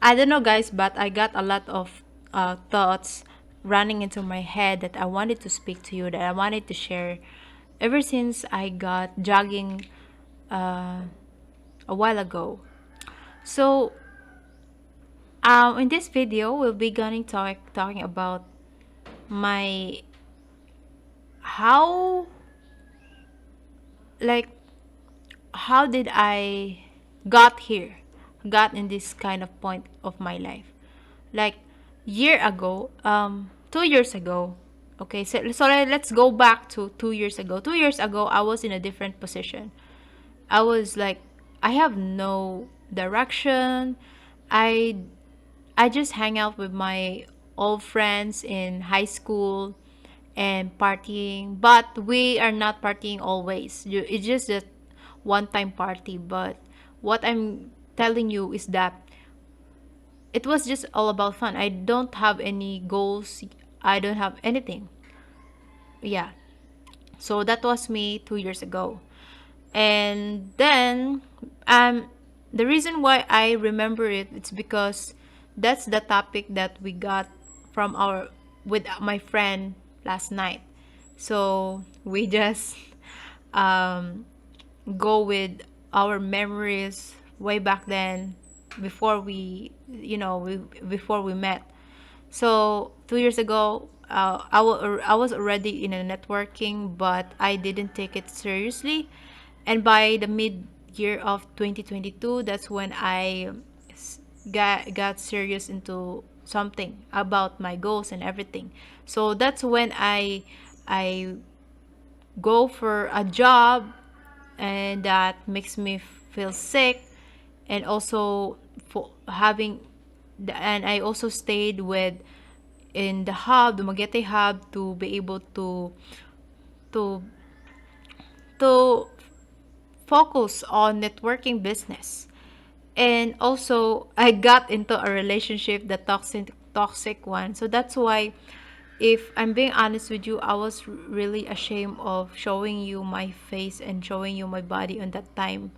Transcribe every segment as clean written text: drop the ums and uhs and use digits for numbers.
I don't know, guys, but I got a lot of thoughts running into my head that I wanted to speak to you, that I wanted to share ever since I got jogging uh, a while ago. So, in this video, we'll be going talking about my how like how did I got here, got in this kind of point of my life. Like year ago, 2 years ago. Okay, so let's go back to 2 years ago. 2 years ago, I was in a different position. I was like, I have no direction. I I just hang out with my old friends in high school and partying, but we are not partying always. It's just a one-time party. But what I'm telling you is that it was just all about fun. I don't have any goals. I don't have anything. Yeah. So that was me 2 years ago. And then um the reason why I remember it, it's because that's the topic that we got from our with my friend last night. So we just um go with our memories way back then, before before we met. So 2 years ago, I was already in a networking, but I didn't take it seriously. And by the mid year of 2022, that's when I got serious into something about my goals and everything. So that's when I go for a job, and that makes me feel sick. And also for having and I also stayed with in the hub, the Magete hub, to be able to to focus on networking business. And also I got into a relationship, the toxic one. So that's why, if I'm being honest with you, I was really ashamed of showing you my face and showing you my body on that time,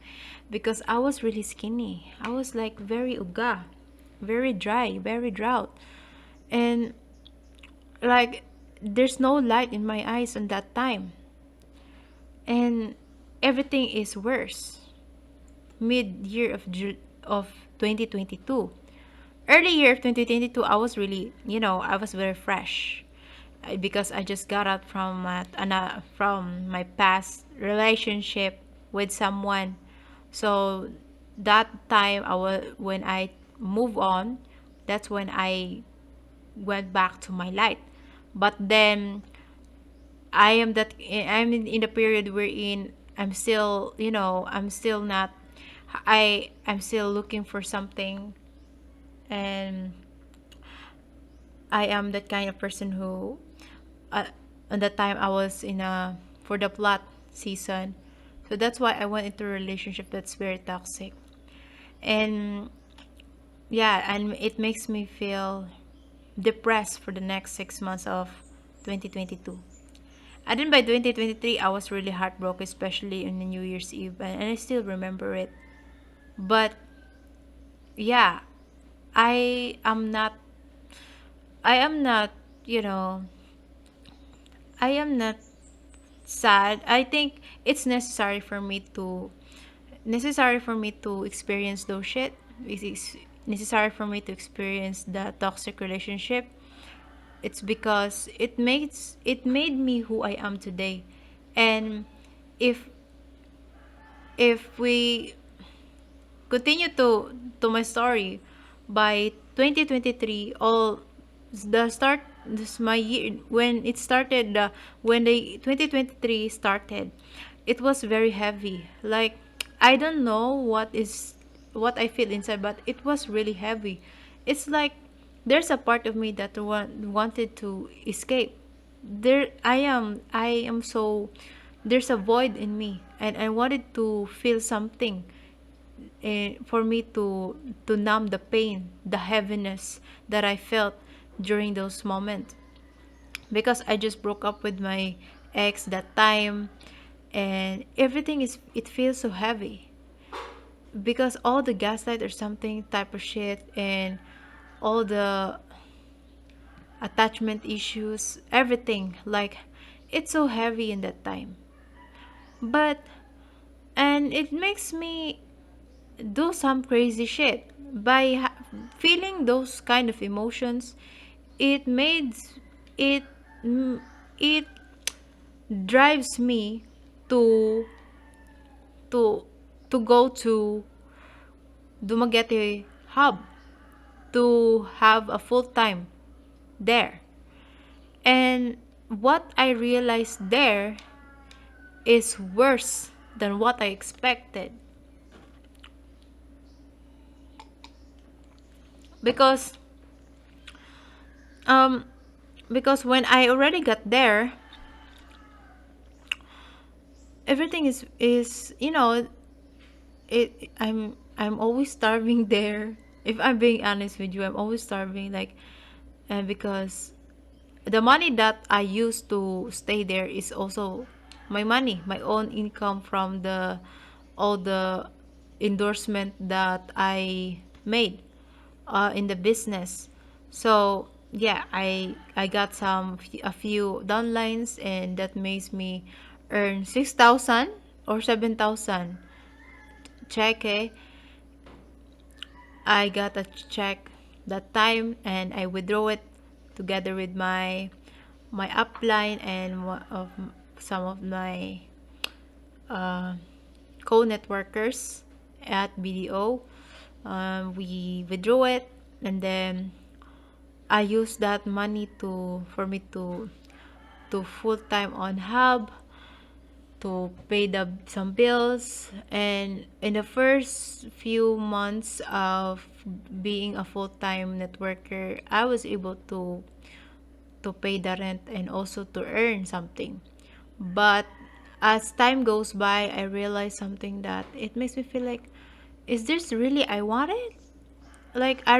because I was really skinny. I was like very uga, very dry, very drought. And like there's no light in my eyes on that time. And everything is worse mid year of 2022. Early year of 2022, I was really, I was very fresh, because I just got out from my past relationship with someone. So that time, when I move on, that's when I went back to my light. But then I'm in the period wherein I'm still, I'm still not, I'm still looking for something. And I am that kind of person who, uh, at that time, I was in a for the plot season. So that's why I went into a relationship that's very toxic. And yeah, and it makes me feel depressed for the next 6 months of 2022. And then by 2023, I was really heartbroken, especially on the New Year's Eve, and I still remember it. But yeah, I am not, I am not, you know, I am not sad. I think it's necessary for me to experience those shit. It's necessary for me to experience the toxic relationship. It's because it made me who I am today. And if if we continue to my story, by 2023, all the start this my year when it started, when the 2023 started, it was very heavy. Like, I don't know what I feel inside, but it was really heavy. It's like there's a part of me that wanted to escape. I am so There's a void in me, and I wanted to feel something, for me to numb the pain, the heaviness that I felt during those moments, because I just broke up with my ex that time, and everything is it feels so heavy. because all the gaslight or something type of shit, and all the attachment issues, everything, like, it's so heavy in that time. But and it makes me do some crazy shit by feeling those kind of emotions. It made it mm, it drives me to to go to Dumaguete hub to have a full time there. And what I realized there is worse than what I expected, because um when I already got there, everything is I'm always starving there. If I'm being honest with you, I'm always starving, like, and because the money that I use to stay there is also my money, my own income from the all the endorsement that I made in the business. So yeah, I got a few downlines, and that makes me earn 6,000 or 7,000 check. I got a check that time, and I withdraw it together with my upline and some of my uh, co-networkers at BDO. We withdraw it, and then I use that money to for me to full time on Hub, to pay the some bills. And in the first few months of being a full time networker, I was able to pay the rent and also to earn something. But as time goes by, I realize something that it makes me feel like, is this really I want it? Like, I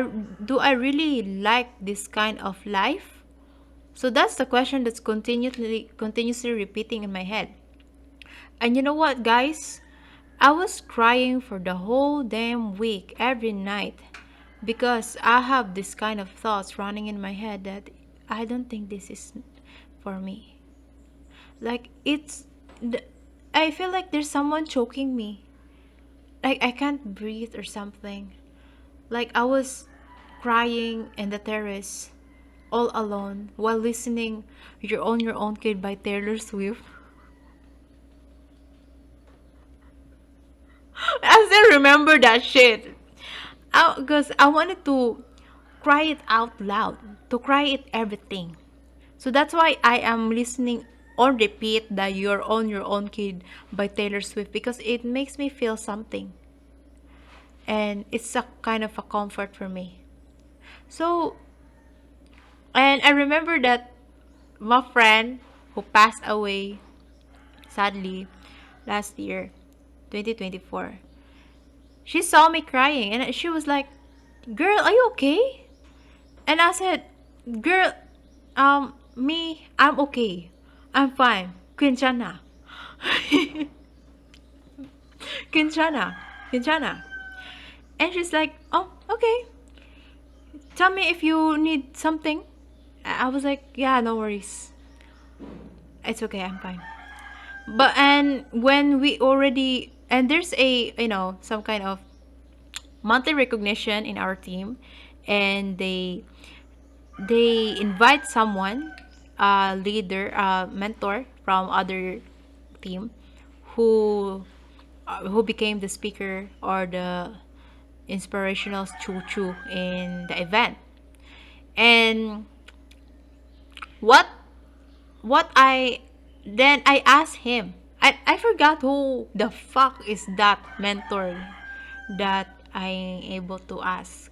really like this kind of life? So that's the question that's continuously repeating in my head. And you know what, guys? I was crying for the whole damn week every night because I have this kind of thoughts running in my head that I don't think this is for me. Like, I feel like there's someone choking me. Like, I can't breathe or something. Like, I was crying in the terrace all alone while listening Your Own Kid by Taylor Swift. I still remember that shit. Because I wanted to cry it out loud, to cry it everything. So that's why I am listening on repeat the Your Own Kid by Taylor Swift, because it makes me feel something. And it's a kind of a comfort for me. So, and I remember that my friend who passed away sadly last year, 2024, she saw me crying and she was like, "Girl, are you okay?" And I said, "Girl, I'm okay. I'm fine. Quinchana." Quinchana. Quinchana. And she's like, "Oh, okay. Tell me if you need something." I was like, "Yeah, no worries. It's okay. I'm fine." But and when we already and there's a some kind of monthly recognition in our team, and they invite someone, a leader, a mentor from other team, who became the speaker or the inspirational choo in the event. And what what I asked him, I forgot who the fuck is that mentor that I able to ask.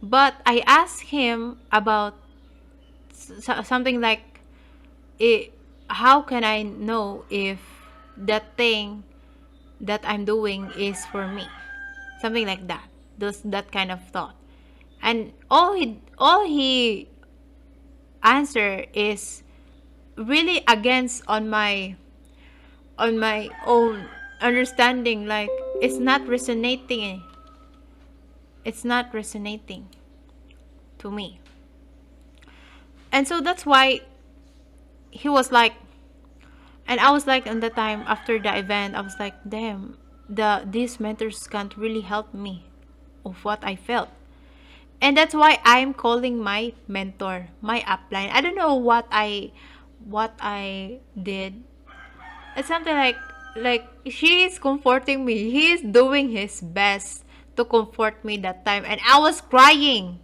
But I asked him about something like, how can I know if that thing that I'm doing is for me? Something like that. That kind of thought. And all he answer is really against on my own understanding, like, it's not resonating. It's not resonating to me. And so that's why he was like, and I was like, on the time after the event, I was like, damn, these mentors can't really help me of what I felt. And that's why I'm calling my mentor, my upline. I don't know what I did. It's something like he's comforting me. He's doing his best to comfort me that time, and I was crying.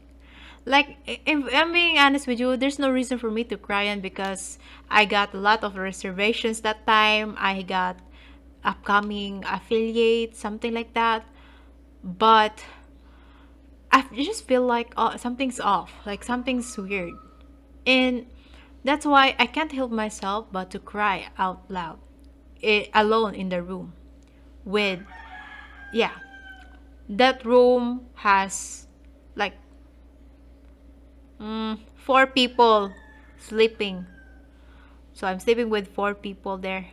Like, if I'm being honest with you, there's no reason for me to cry on, because I got a lot of reservations that time. I got upcoming affiliate, something like that. But I just feel like something's off, like something's weird. And that's why I can't help myself but to cry out loud, alone in the room with, yeah, that room has like four people sleeping. So I'm sleeping with four people there,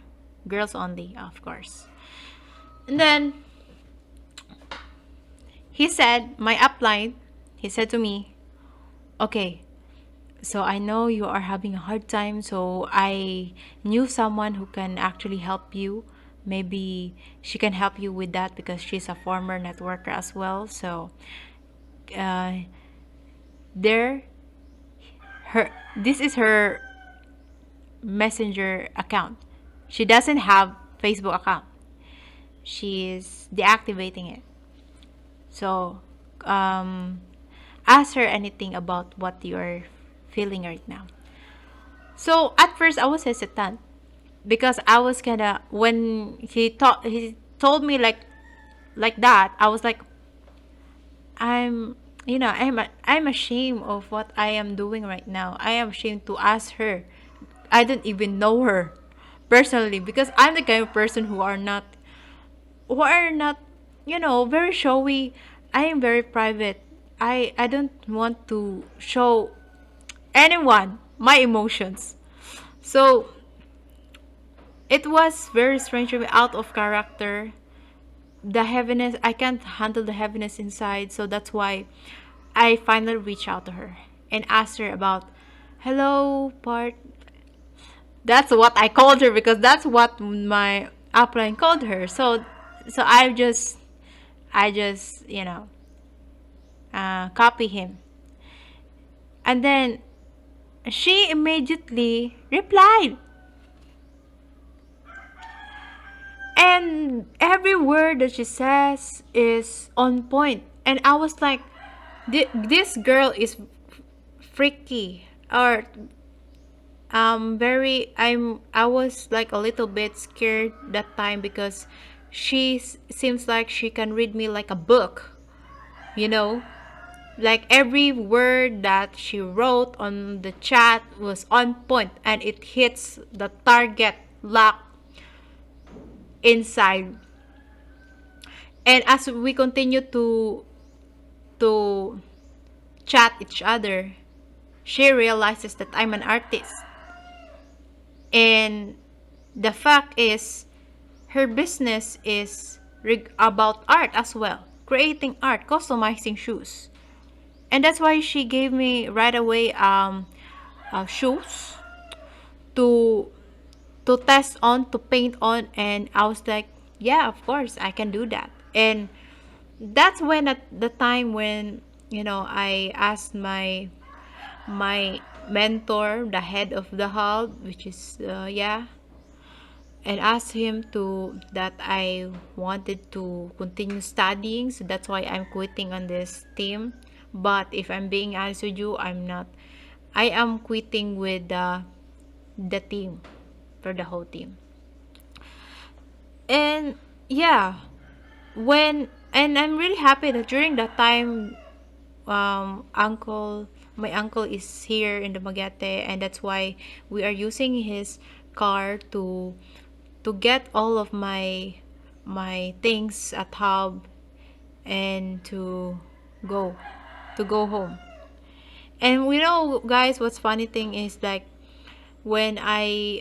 girls only, of course. And then he said, my upline, he said to me, okay, so I know you are having a hard time, so I knew someone who can actually help you. Maybe she can help you with that because she's a former networker as well. So uh, there, her this is her messenger account. She doesn't have Facebook account. She is deactivating it. So ask her anything about what you're feeling right now. So at first I was hesitant because I was kinda, when he told me like that, I was like, I'm I'm ashamed of what I am doing right now. I am ashamed to ask her. I don't even know her personally, because I'm the kind of person who are not very showy. I am very private. I don't want to show anyone my emotions. So it was very strange for me, out of character. The heaviness, I can't handle the heaviness inside, so that's why I finally reached out to her and asked her about, hello part. That's what I called her, because that's what my upline called her. So I just copy him, and then she immediately replied, and every word that she says is on point. And I was like, this girl is freaky, or very I was like a little bit scared that time, because she seems like she can read me like a book, you know like every word that she wrote on the chat was on point, and it hits the target lock inside. And as we continue to chat each other, she realizes that I'm an artist. And the fact is, her business is about art as well, creating art, customizing shoes. And that's why she gave me right away shoes to test on, to paint on. And I was like, yeah, of course I can do that. And that's when, at the time when I asked my mentor, the head of the hub, which is and asked him to that I wanted to continue studying, so that's why I'm quitting on this team. But if I'm being honest with you, I'm not. I am quitting with the team, for the whole team. And yeah, when and I'm really happy that during that time, uncle my uncle is here in the Magete, and that's why we are using his car to get all of my things at hub, and go to go home. And we know, guys, what's funny thing is, like, when I'm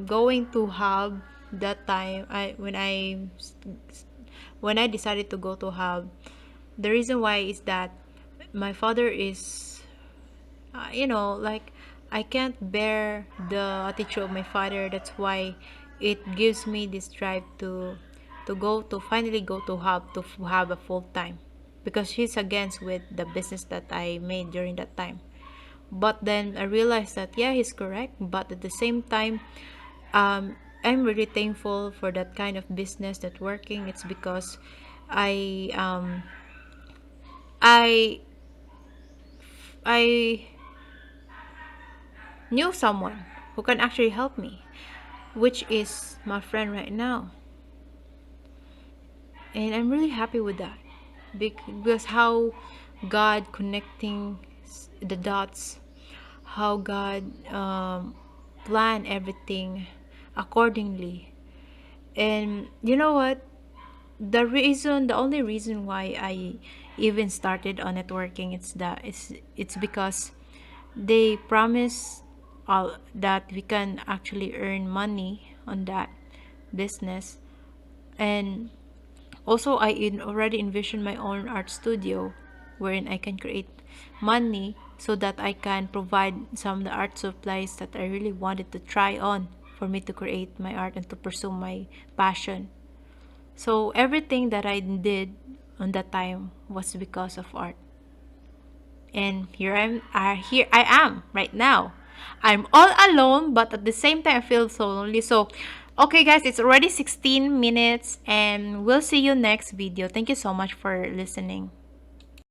going to hub, that time, when I decided to go to Hub, the reason why is that my father is, like, I can't bear the attitude of my father. That's why it gives me this drive to finally go to Hub to have a full time, because he's against with the business that I made during that time. But then I realized that yeah, he's correct, but at the same time, um, I'm really thankful for that kind of business that working. It's because I um, I I knew someone who can actually help me, which is my friend right now, and I'm really happy with that, because how God connecting the dots, how God plan everything accordingly. And you know what? The only reason why I even started on networking, it's because they promise all that we can actually earn money on that business. And also already envision my own art studio wherein I can create money so that I can provide some of the art supplies that I really wanted to try on for me to create my art and to pursue my passion. So everything that I did on that time was because of art. And here I am right now. I'm all alone, but at the same time I feel so lonely. So okay guys, it's already 16 minutes and we'll see you next video. Thank you so much for listening.